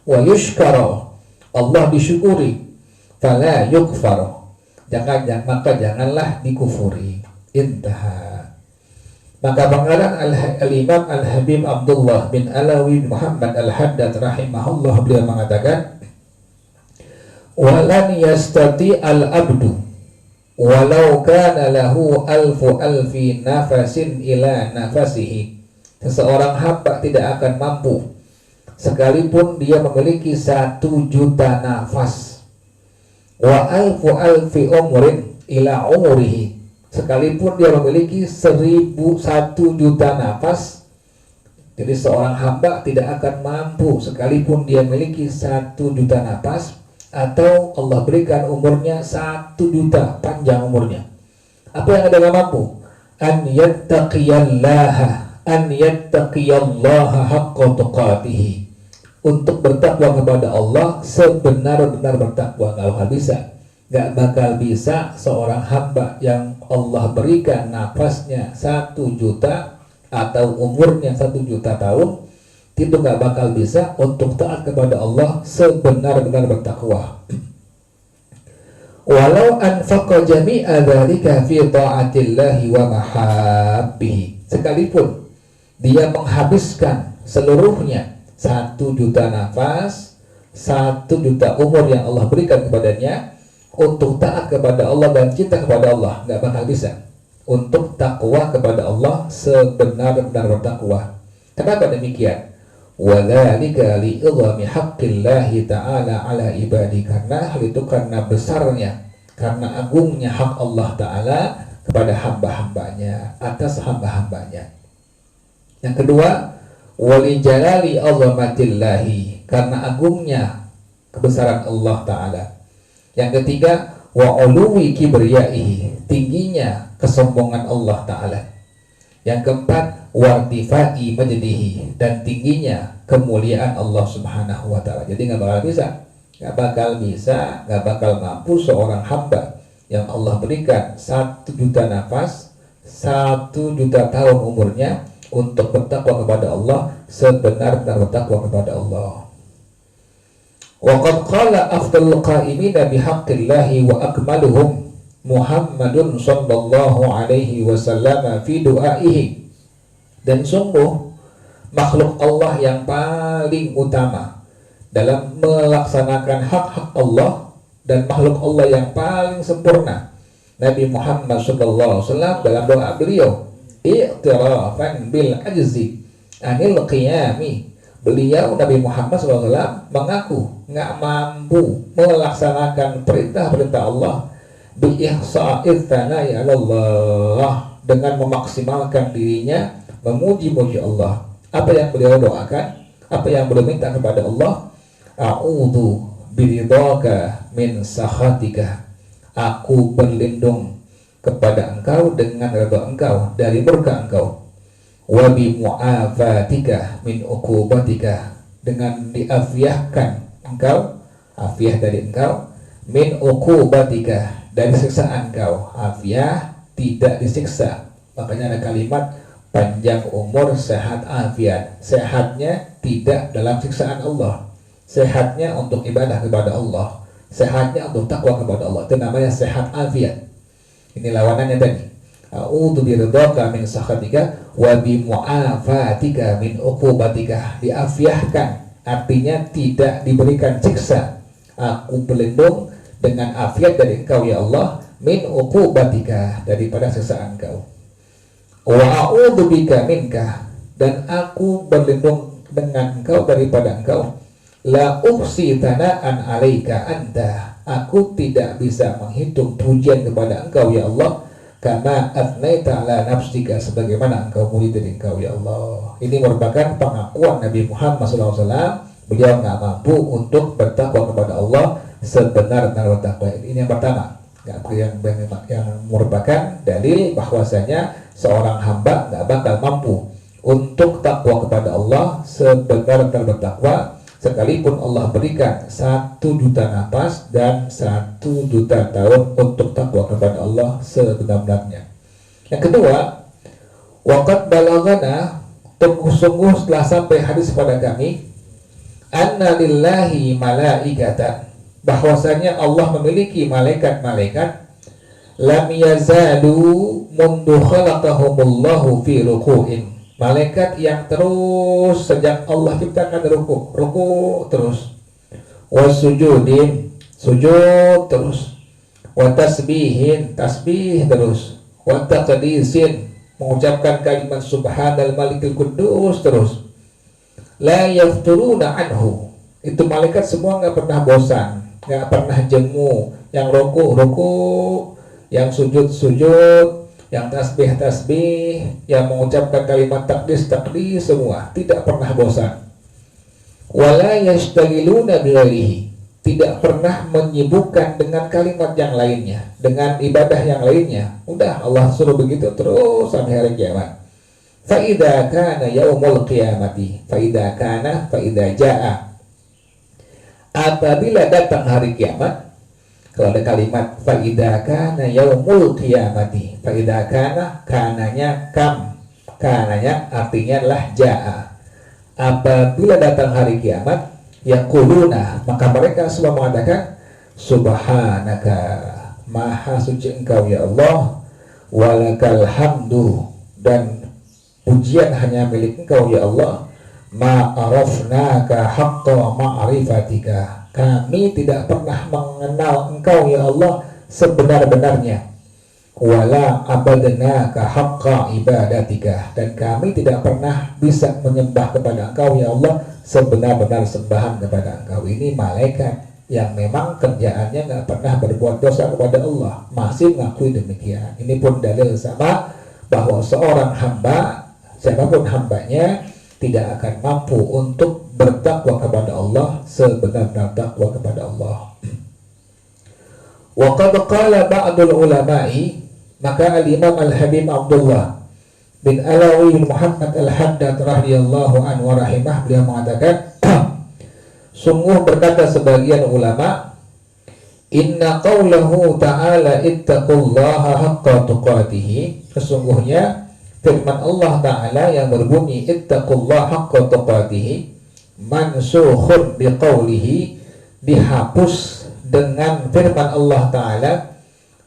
wa yushkara, Allah disyukuri, fala yukfar, maka janganlah dikufuri. Intaha. Maka pengarang Al-Imam Al-Habib Abdullah bin Alawi Muhammad Al-Haddad rahimahullah, beliau mengatakan, walan yastati al-abdu walau kana lahu alfi nafasin ila nafasihi. Seseorang hamba tidak akan mampu sekalipun dia memiliki 1 juta nafas, wa alfi umrin ila umrihi, sekalipun dia memiliki 1 juta nafas. Jadi seorang hamba tidak akan mampu sekalipun dia memiliki 1 juta nafas, atau Allah berikan umurnya 1 juta, panjang umurnya. Apa yang ada mampu? An yattaqiyallaha haqqa tuqatihi, untuk bertakwa kepada Allah sebenar-benar bertakwa. Gak bakal bisa seorang hamba yang Allah berikan nafasnya 1 juta atau umurnya 1 juta tahun, itu gak bakal bisa untuk taat kepada Allah sebenar-benar bertakwa. Walau anfaqa jami'a dzalika fi ta'atillahi wa mahabbihi, sekalipun dia menghabiskan seluruhnya 1 juta nafas, 1 juta umur yang Allah berikan kepadanya untuk taat kepada Allah dan cinta kepada Allah, gak bakal bisa untuk takwa kepada Allah sebenar-benar bertakwa. Kenapa demikian? Wadzalika li'idhami haqqillahi ta'ala ala ibadi, karena hal itu karena besarnya, karena agungnya hak Allah Ta'ala kepada hamba-hambanya, atas hamba-hambanya. Yang kedua, wali jalali azamatillahi, karena agungnya kebesaran Allah Ta'ala. Yang ketiga, wa uluwi kibriyaihi, tingginya kesombongan Allah Ta'ala. Yang keempat, wartifai majdihi, dan tingginya kemuliaan Allah Subhanahu wa Ta'ala. Jadi gak bakal mampu seorang hamba yang Allah berikan 1 juta nafas, 1 juta tahun umurnya untuk bertakwa kepada Allah sebenar-benar bertakwa kepada Allah. Wa qad qala afdalul qa'imina bihaqqillahi wa akmaluhum Muhammadun sallallahu alaihi wasallam fi du'aihi, dan sungguh makhluk Allah yang paling utama dalam melaksanakan hak-hak Allah dan makhluk Allah yang paling sempurna, Nabi Muhammad sallallahu alaihi wasallam, dalam doa beliau i'tirafan bil ajzi anil qiyami, beliau Nabi Muhammad sallallahu alaihi wasallam mengaku nggak mampu melaksanakan perintah-perintah Allah, bi-ihsa'id tana'i 'ala Allah, dengan memaksimalkan dirinya memuji-muji Allah. Apa yang beliau doakan, apa yang beliau minta kepada Allah, a'udzu biridhaka min sakhatika, aku berlindung kepada engkau dengan redha engkau dari murka engkau, wa bi mu'afatika min uqubatika, dengan diafiahkan engkau, afiah dari engkau, min uqubatika, dari siksaan engkau. Afiah, tidak disiksa, makanya ada kalimat panjang umur sehat afiat. Sehatnya tidak dalam siksaan Allah, sehatnya untuk ibadah kepada Allah, sehatnya untuk takwa kepada Allah, itu namanya sehat afiat. Ini lawanannya tadi, a'udzu biridhaka min sakhatika wa bi mu'afatika min uqubatika. Diafiahkan artinya tidak diberikan siksa, aku berlindung dengan afiat dari engkau ya Allah, min uqubatika, daripada siksaan engkau. Wa a'udzu bika minka, dan aku berlindung dengan engkau daripada engkau. La uhsi thana'an 'alaika anta, aku tidak bisa menghitung pujian kepada engkau ya Allah, kama athnaita 'ala nafsika, sebagaimana engkau muji dari engkau ya Allah. Ini merupakan pengakuan Nabi Muhammad SAW, beliau nggak mampu untuk bertakwa kepada Allah sebenar-benar bertakwa. Ini yang pertama, yang merupakan dalil bahwasanya seorang hamba nggak bakal mampu untuk takwa kepada Allah sebenar-benar bertakwa sekalipun Allah berikan 1 juta nafas dan 1 juta tahun untuk takwa kepada Allah sebenar-benarnya. Yang kedua, waqad balagana, sungguh telah sampai hadis pada kami, anna lillahi malaikatan, bahwasanya Allah memiliki malaikat-malaikat, lam yazalu mundu khalaqahumullahu fi ruku'in, malaikat yang terus sejak Allah ciptakan ruku terus, wasujudin, sujud terus, wa tasbihin, tasbih terus, wa taqdisin, mengucapkan kalimat subhanal malikil kudus terus, la yafturuna anhu, itu malaikat semua nggak pernah bosan, nggak pernah jemu, yang ruku, yang sujud, yang tasbih, yang mengucapkan kalimat takdis, semua tidak pernah bosan. Wala yashtagiluna bighairihi, tidak pernah menyibukkan dengan kalimat yang lainnya, dengan ibadah yang lainnya. Udah Allah suruh begitu terus sampai hari kiamat. Fa idza kana yaumul qiyamati, fa idza jaa, apabila datang hari kiamat. Kalau ada kalimat fa idza kana yaumul qiyamati, fa idza kana, kananya kam, kananya artinya adalah jaa. Apabila datang hari kiamat, yaquluna, maka mereka semua mengatakan subhanaka, maha suci engkau ya Allah, walakal hamdu, dan pujian hanya milik engkau ya Allah, ma arafnaka haqqa ma'rifatika, kami tidak pernah mengenal engkau ya Allah sebenar-benarnya, wala abadnaka haqqa ibadatika, dan kami tidak pernah bisa menyembah kepada engkau ya Allah sebenar-benar sembahan kepada engkau. Ini malaikat yang memang kerjaannya nggak pernah berbuat dosa kepada Allah, masih mengakui demikian. Ini pun dalil sama bahwa seorang hamba, siapapun hambanya, tidak akan mampu untuk bertakwa kepada Allah sebenar-benar takwa kepada Allah. Wa qad qala ba'dul ulama'i, maka al-Imam Al-Habib Abdullah bin Alawi bin Muhammad Al-Haddad radhiyallahu anhu wa rahimah, beliau mengatakan sungguh berkata sebagian ulama, inna qawlahu ta'ala ittaqullaha haqqa tuqatihi, sesungguhnya firman Allah Ta'ala yang berbunyi ittaqullaha haqqa tuqatihi, mansukhun biqawlihi, dihapus dengan firman Allah Ta'ala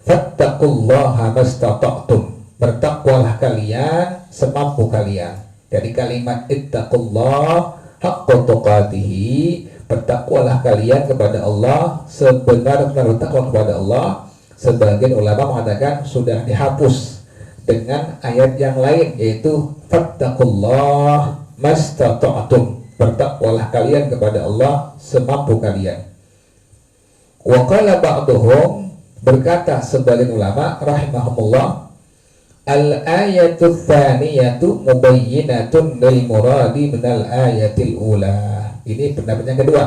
fattaqullaha mastata'tum, bertakwalah kalian semampu kalian. Jadi kalimat ittaqullah haqqa tuqatihi, bertakwalah kalian kepada Allah sebenar-benar bertakwa kepada Allah, sebagian ulama mengatakan sudah dihapus dengan ayat yang lain, yaitu fattaqullah mastata'tum, bertakwalah kalian kepada Allah semampu kalian. Wa qala ba'duhum, berkata sebagian ulama rahimahumullah, al-ayatu tsaniyatu mubayyinatun lil muradi minal ayatil ula. Ini pendapat yang kedua.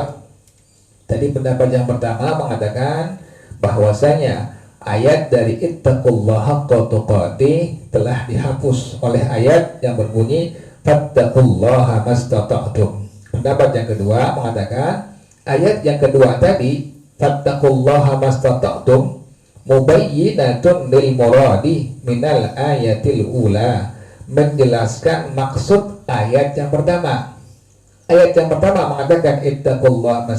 Tadi pendapat yang pertama mengatakan bahwasanya ayat dari ittaqullaha haqqa tuqatih telah dihapus oleh ayat yang berbunyi fattaqullaha mastata'tum. Pendapat yang kedua mengatakan ayat yang kedua tadi fattaqullaha mastata'tum mubayyinatun lil muradi minal ayatil ula, menjelaskan maksud ayat yang pertama. Ayat yang pertama mengatakan ittaqullaha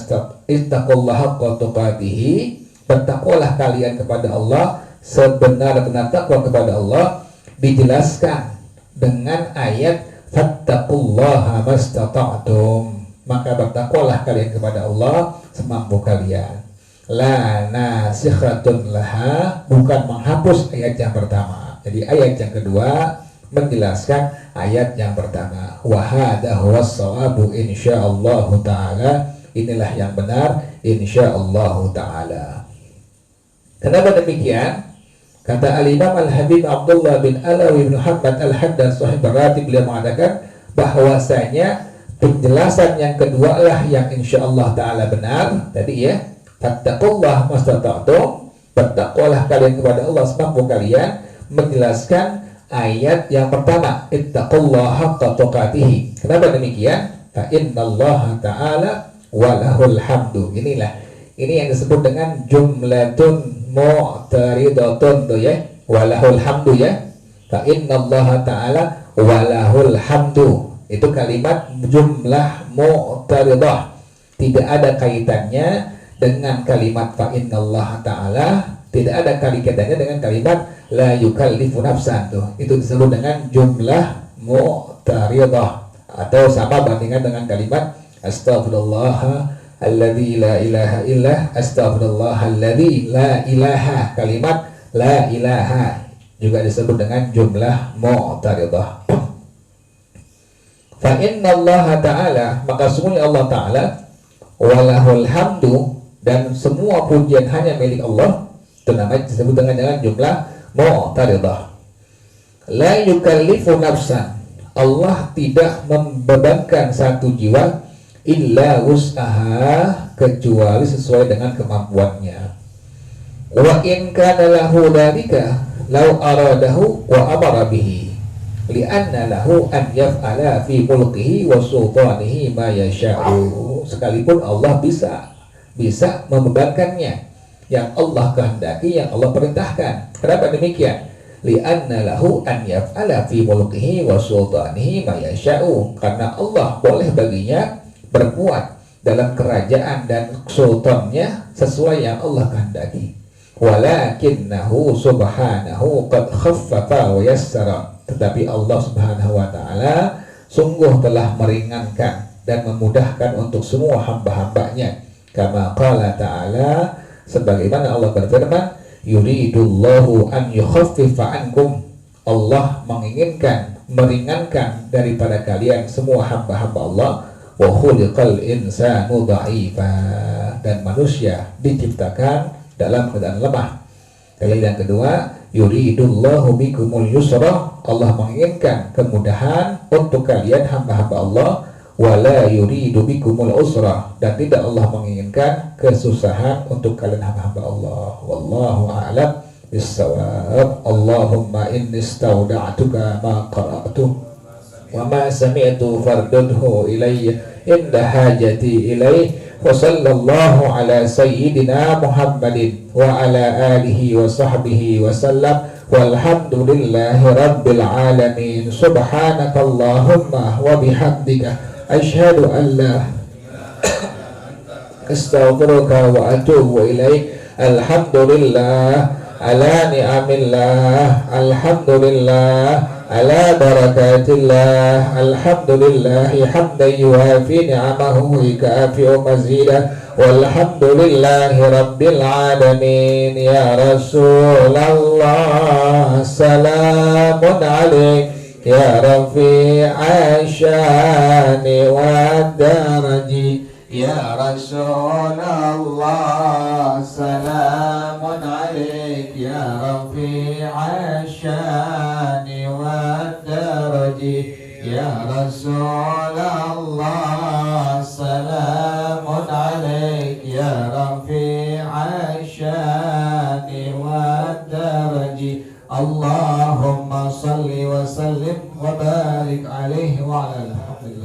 haqqa tuqatih, bertakwalah kalian kepada Allah sebenar-benar takwa kepada Allah, dijelaskan dengan ayat fattaqullaha mastata'tum, maka bertakwalah kalian kepada Allah semampu kalian. La nasikhatun laha, bukan menghapus ayat yang pertama. Jadi ayat yang kedua menjelaskan ayat yang pertama. Wa hadha huwas shawabu insyaallah taala, inilah yang benar insyaallah taala. Kenapa demikian? Kata al-Imam Al-Habib Abdullah bin Alawi bin Muhammad Al-Haddad sahib Ratib, beliau mengatakan bahwasanya penjelasan yang kedua lah yang insyaallah taala benar tadi ya. Fattaqullah mastata'tum, bertakwalah kalian kepada Allah semampu kalian, menjelaskan ayat yang pertama ittaqullaha haqqa tuqatih. Kenapa demikian? Fa innallaha ta'ala walahul hamdu. Ini yang disebut dengan jumlatun mu'taridatun tuh ya, walahul hamdu ya. Fa innallaha ta'ala walahul hamdu. Itu kalimat jumlah mu'taridah, tidak ada kaitannya dengan kalimat fa innallaha ta'ala, tidak ada kaitannya dengan kalimat la yukallifu nafsan. Tuh, itu disebut dengan jumlah mu'taridah, atau sama bandingan dengan kalimat astaghfirullah alladzi la ilaha illa astaghfirullah alladzi la ilaha. Kalimat la ilaha juga disebut dengan jumlah mu'taridah. Fa innallaha ta'ala, maka sungguhnya Allah Ta'ala walahul hamdu, dan semua pujian hanya milik Allah. Itu namanya disebut dengan jumlah mu'taridah. La yukallifu nafsan, Allah tidak membebankan satu jiwa illa wus'aha, kecuali sesuai dengan kemampuannya. Wa in kana lahu dzalika law aradahu wa amara bihi li'anna lahu an yaf'ala fi mulkihi wa sultanihi ma yasha'u. Sekalipun Allah bisa membebankannya, yang Allah kehendaki, yang Allah perintahkan. Kenapa demikian? Li'anna lahu an yaf'ala fi mulkihi wa sultanihi ma yasha'u, karena Allah boleh baginya berbuat dalam kerajaan dan sultannya sesuai yang Allah kehendaki. Walakinnahu subhanahu qad khaffafa wa yassara, tetapi Allah subhanahu wa ta'ala sungguh telah meringankan dan memudahkan untuk semua hamba-hambanya. Kama qala ta'ala, sebagaimana Allah berfirman, yuridullahu an yukhaffifa ankum, Allah menginginkan meringankan daripada kalian semua hamba-hamba Allah. Wa khuliqal insanu dha'ifa, dan manusia diciptakan dalam keadaan lemah. Kali yang kedua, yuridullahu bikumul yusra, Allah menginginkan kemudahan untuk kalian hamba-hamba Allah. Wala yuridu bikumul usra, dan tidak Allah menginginkan kesusahan untuk kalian hamba-hamba Allah. Wallahu a'lam bissawab. Allahumma inni istauda'tuka ma qara'tu wa ma sami'tu fardudhu ilayya inda hajati ilayh. Wa sallallahu ala sayyidina Muhammadin wa ala alihi wa sahbihi wa sallam. Walhamdulillahi rabbil alamin. Subhanakallahumma wa bihamdika asyhadu an la astaghfiruka wa atubu ilaik. Alhamdulillah ala ni'amillah, alhamdulillah ala barakatillah, alhamdulillahi hamdan yuwafi ni'amahu wa yukafi'u mazidah. Walhamdulillahi rabbil alamin. Ya Rasulullah salamun alaik ya rafi'a syani wa daraji. Ya Rasulullah salamun alaik ya rafi'a syani wa daraji. Ya Rasulullah salamun alaik ya rafi'a syani wa daraji. Allahumma salli wa sallim wa barik alaihi wa ala alihi.